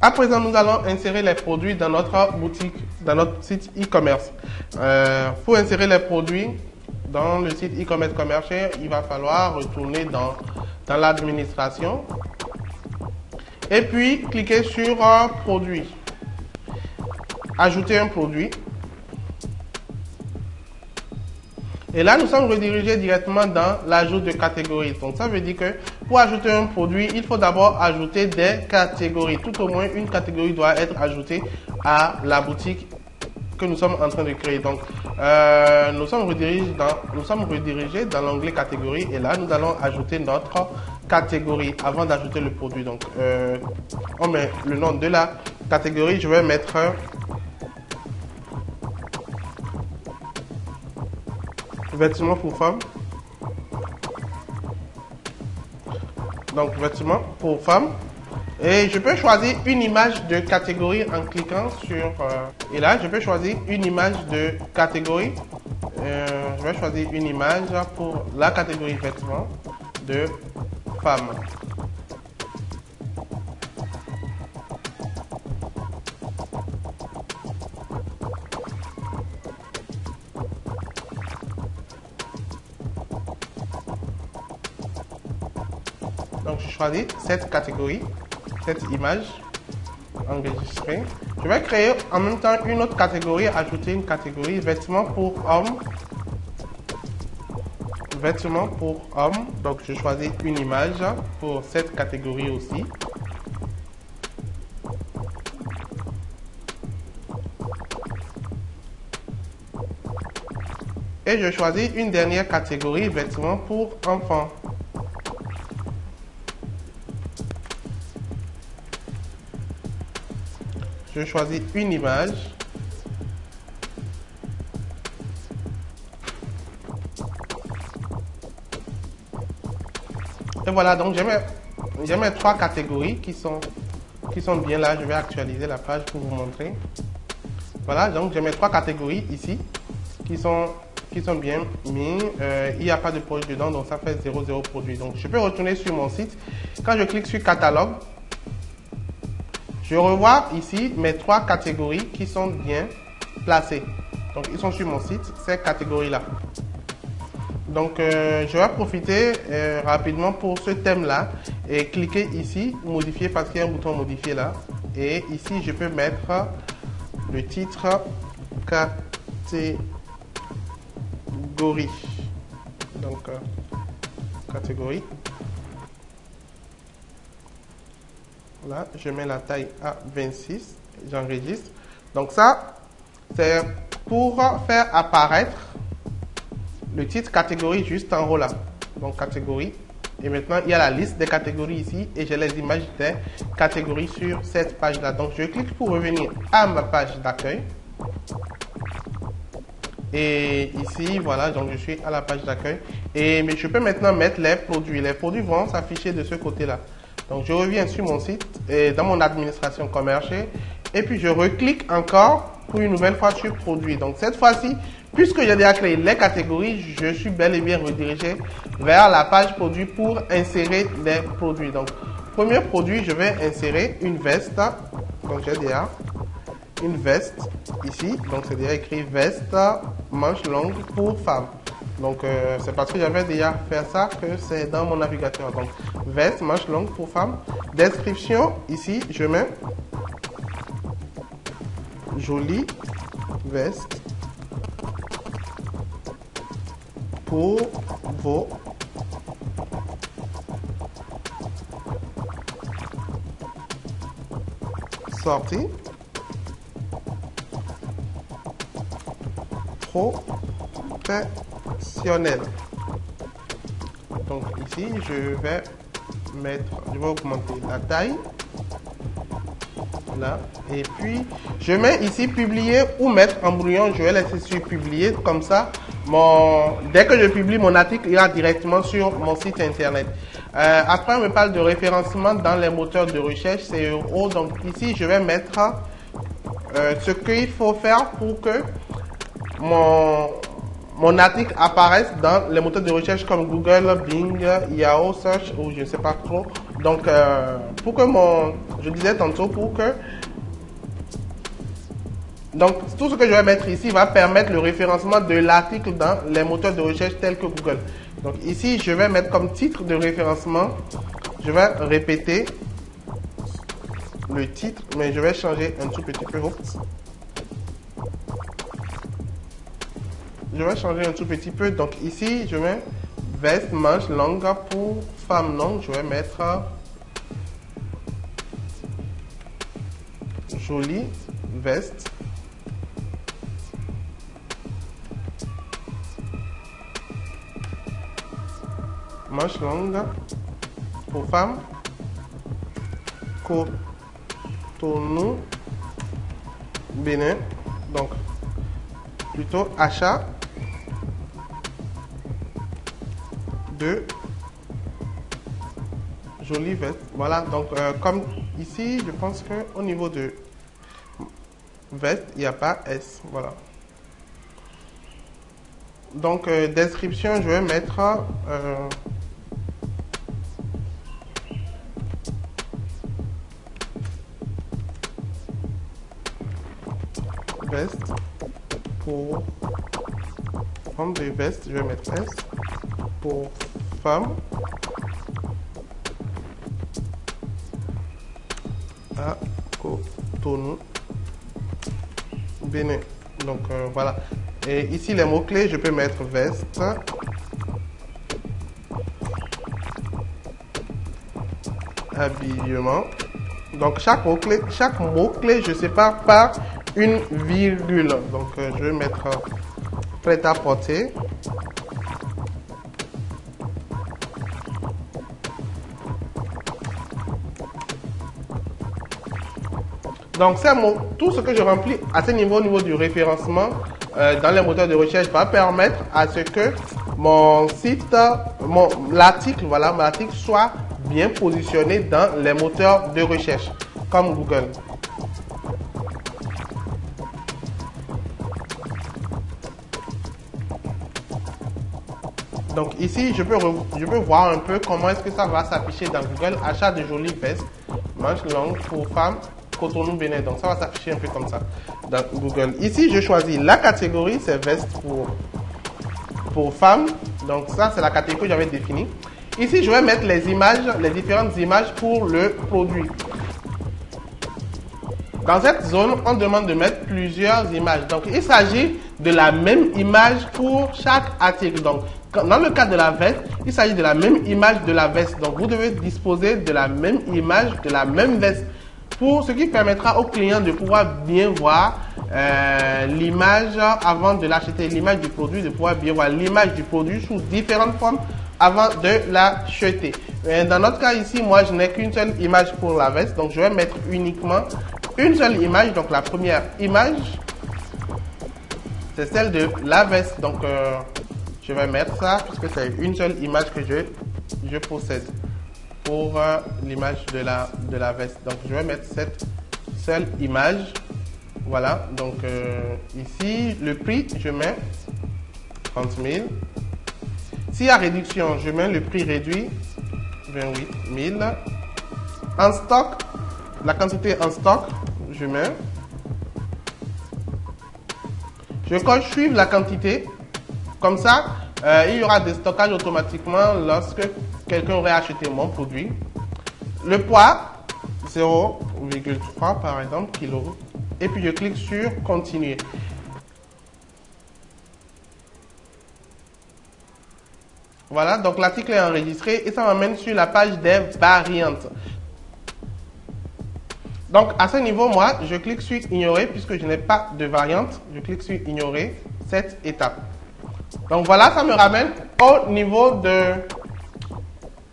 À présent, nous allons insérer les produits dans notre boutique, dans notre site e-commerce. Pour insérer les produits dans le site e-commerce commercial, il va falloir retourner dans l'administration et puis cliquer sur produit. Ajouter un produit. Et là, nous sommes redirigés directement dans l'ajout de catégories. Donc, ça veut dire que pour ajouter un produit, il faut d'abord ajouter des catégories. Tout au moins, une catégorie doit être ajoutée à la boutique que nous sommes en train de créer. Donc, nous sommes redirigés dans l'onglet catégorie. Et là, nous allons ajouter notre catégorie avant d'ajouter le produit. Donc, on met le nom de la catégorie. Je vais mettre vêtements pour femmes. Donc, vêtements pour femmes. Et je peux choisir une image de catégorie en cliquant sur... et là, je peux choisir une image de catégorie. Je vais choisir une image pour la catégorie vêtements de femmes. Donc, je choisis cette catégorie, cette image enregistrée. Je vais créer en même temps une autre catégorie, ajouter une catégorie vêtements pour hommes. Vêtements pour hommes. Donc, je choisis une image pour cette catégorie aussi. Et je choisis une dernière catégorie, vêtements pour enfants. Je choisis une image. Et voilà, donc j'ai mes trois catégories qui sont bien là. Je vais actualiser la page pour vous montrer. Voilà, donc j'ai mes trois catégories ici qui sont bien mis. Il n'y a pas de produit dedans, donc ça fait 0 produit. Donc je peux retourner sur mon site. Quand je clique sur catalogue, je revois ici mes trois catégories qui sont bien placées. Donc, ils sont sur mon site, ces catégories-là. Donc, je vais profiter rapidement pour ce thème-là et cliquer ici, modifier parce qu'il y a un bouton modifier là. Et ici, je peux mettre le titre catégorie. Donc, catégorie. Là, je mets la taille à 26, j'enregistre. Donc ça, c'est pour faire apparaître le titre catégorie juste en haut là. Donc catégorie. Et maintenant, il y a la liste des catégories ici et j'ai les images des catégories sur cette page là. Donc je clique pour revenir à ma page d'accueil. Et ici, voilà, donc je suis à la page d'accueil. Mais je peux maintenant mettre les produits. Les produits vont s'afficher de ce côté-là. Donc, je reviens sur mon site et dans mon administration commerciale et puis je reclique encore pour une nouvelle fois sur produit. Donc, cette fois-ci, puisque j'ai déjà créé les catégories, je suis bel et bien redirigé vers la page produit pour insérer les produits. Donc, premier produit, je vais insérer une veste. Donc, j'ai déjà une veste ici. Donc, c'est déjà écrit veste manche longue pour femme. Donc, c'est parce que j'avais déjà fait ça que c'est dans mon navigateur. Donc, veste, manche longue pour femme. Description, ici, je mets jolie veste pour vos sorties professionnelles. Donc ici, je vais augmenter la taille. Là. Et puis, je mets ici publier ou mettre en brouillon. Je vais laisser sur publier. Comme ça, dès que je publie mon article, il ira directement sur mon site internet. Après, on me parle de référencement dans les moteurs de recherche, SEO. Donc ici, je vais mettre ce qu'il faut faire pour que mon article apparaisse dans les moteurs de recherche comme Google, Bing, Yahoo Search ou je ne sais pas trop. Donc, pour que je disais tantôt pour que... Donc, tout ce que je vais mettre ici va permettre le référencement de l'article dans les moteurs de recherche tels que Google. Donc, ici, je vais mettre comme titre de référencement, je vais répéter le titre, mais je vais changer un tout petit peu. Oups. Je vais changer un tout petit peu. Donc, ici, je mets veste, manche, longue pour femme longue. Je vais mettre jolie veste. Manche longue pour femme, Cotonou, Bénin, donc plutôt achat de jolies vestes. Voilà, donc comme ici, je pense que au niveau de veste, il n'y a pas S. Voilà. Donc description, je vais mettre veste pour prendre des vestes, je vais mettre S pour femme à Cotonou, Bénin. Donc voilà. Et ici les mots-clés, je peux mettre veste, habillement. Donc chaque mot-clé, je sépare par une virgule. Donc je vais mettre prêt à porter. Donc tout ce que je remplis à ce niveau, au niveau du référencement dans les moteurs de recherche va permettre à ce que mon site, l'article soit bien positionné dans les moteurs de recherche comme Google. Donc ici, je peux voir un peu comment est-ce que ça va s'afficher dans Google. Achat de jolies vestes, manches longues pour femmes, Cotonou, Bénin. Donc ça va s'afficher un peu comme ça dans Google. Ici, je choisis la catégorie, c'est veste pour femmes. Donc ça, c'est la catégorie que j'avais définie. Ici, je vais mettre les images, les différentes images pour le produit. Dans cette zone, on demande de mettre plusieurs images. Donc, il s'agit de la même image pour chaque article. Donc, dans le cas de la veste, il s'agit de la même image de la veste. Donc, vous devez disposer de la même image de la même veste. Pour ce qui permettra au client de pouvoir bien voir l'image avant de l'acheter, l'image du produit, de pouvoir bien voir l'image du produit sous différentes formes avant de l'acheter. Dans notre cas ici, moi, je n'ai qu'une seule image pour la veste. Donc, je vais mettre uniquement une seule image. Donc, la première image, c'est celle de la veste. Donc, je vais mettre ça puisque c'est une seule image que je possède pour l'image de la veste. Donc, je vais mettre cette seule image. Voilà. Donc, ici, le prix, je mets 30 000. S'il y a réduction, je mets le prix réduit, 28 000. En stock, la quantité en stock, je mets. Je coche suivre la quantité. Comme ça, il y aura des stockages automatiquement lorsque quelqu'un aurait acheté mon produit. Le poids, 0,3 par exemple, kilo. Et puis je clique sur continuer. Voilà, donc l'article est enregistré et ça m'amène sur la page des variantes. Donc à ce niveau, moi, je clique sur ignorer puisque je n'ai pas de variante. Je clique sur ignorer cette étape. Donc voilà, ça me ramène au niveau de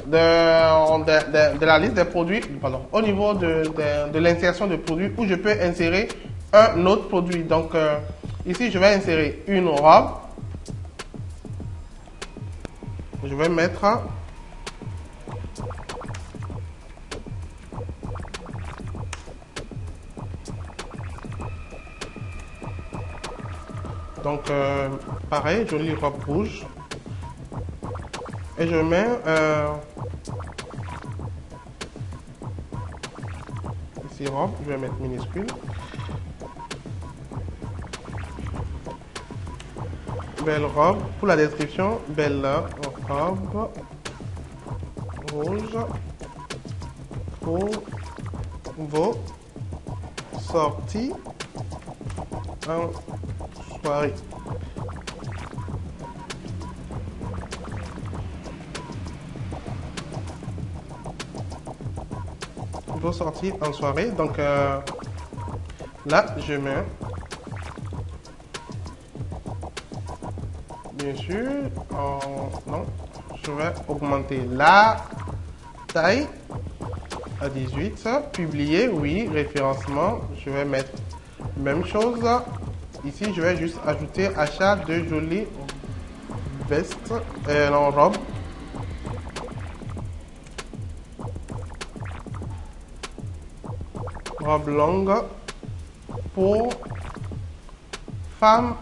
la liste des produits, pardon, au niveau de l'insertion de produits où je peux insérer un autre produit. Donc ici, je vais insérer une robe. Je vais mettre donc pareil, jolie robe rouge et je mets robe, je vais mettre minuscule. Belle robe. Pour la description, belle robe rouge pour vos sorties en soirée. Vos sorties en soirée. Donc là, je mets bien sûr, non, je vais augmenter la taille à 18. Publier, oui, référencement, je vais mettre même chose. Ici, je vais juste ajouter achat de jolies vestes, non, robes. Robe longue pour femmes.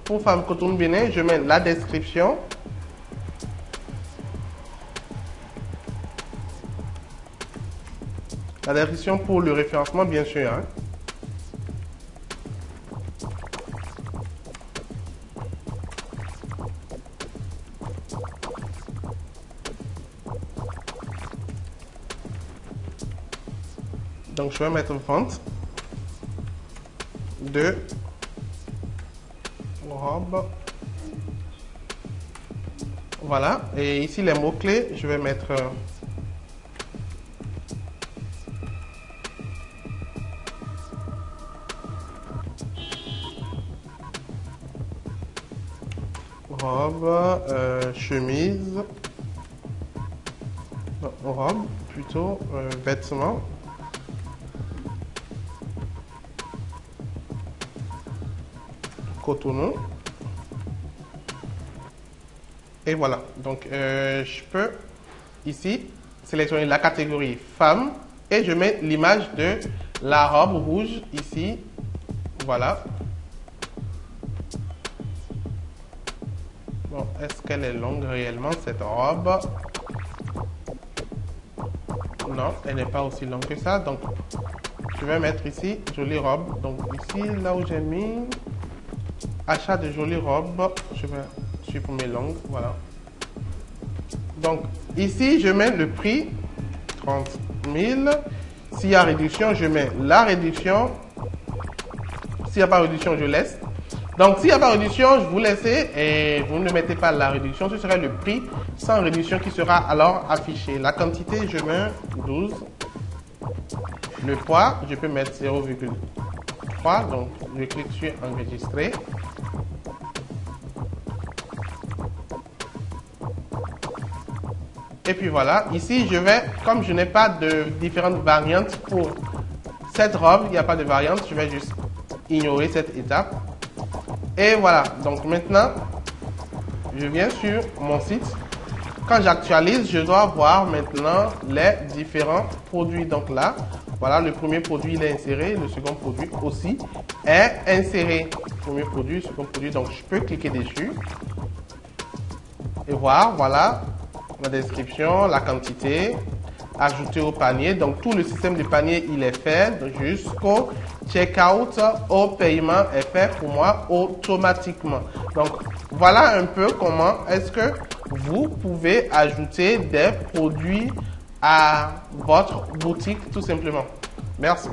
Pour femme coton bénin, je mets la description. La description pour le référencement, bien sûr. Hein. Donc, je vais mettre vente de robe. Voilà. Et ici, les mots-clés, je vais mettre robe, chemise, non, robe, plutôt, vêtements. Cotonou. Et voilà. Donc, je peux ici sélectionner la catégorie femme et je mets l'image de la robe rouge ici. Voilà. Bon, est-ce qu'elle est longue réellement cette robe? Non, elle n'est pas aussi longue que ça. Donc, je vais mettre ici jolie robe. Donc, ici, là où j'ai mis achat de jolies robes, je vais supprimer longue, voilà. Donc ici, je mets le prix 30 000. S'il y a réduction, je mets la réduction. S'il n'y a pas réduction, je laisse. Donc s'il n'y a pas réduction, je vous laisse et vous ne mettez pas la réduction. Ce serait le prix sans réduction qui sera alors affiché. La quantité, je mets 12. Le poids, je peux mettre 0,3. Donc je clique sur enregistrer. Et puis voilà, ici je vais, comme je n'ai pas de différentes variantes pour cette robe, il n'y a pas de variante, je vais juste ignorer cette étape. Et voilà, donc maintenant, je viens sur mon site. Quand j'actualise, je dois voir maintenant les différents produits. Donc là, voilà, le premier produit il est inséré, le second produit aussi est inséré. Premier produit, second produit, donc je peux cliquer dessus et voir, voilà. La description, la quantité, ajouter au panier. Donc, tout le système de panier, il est fait jusqu'au checkout, au paiement est fait pour moi automatiquement. Donc, voilà un peu comment est-ce que vous pouvez ajouter des produits à votre boutique tout simplement. Merci.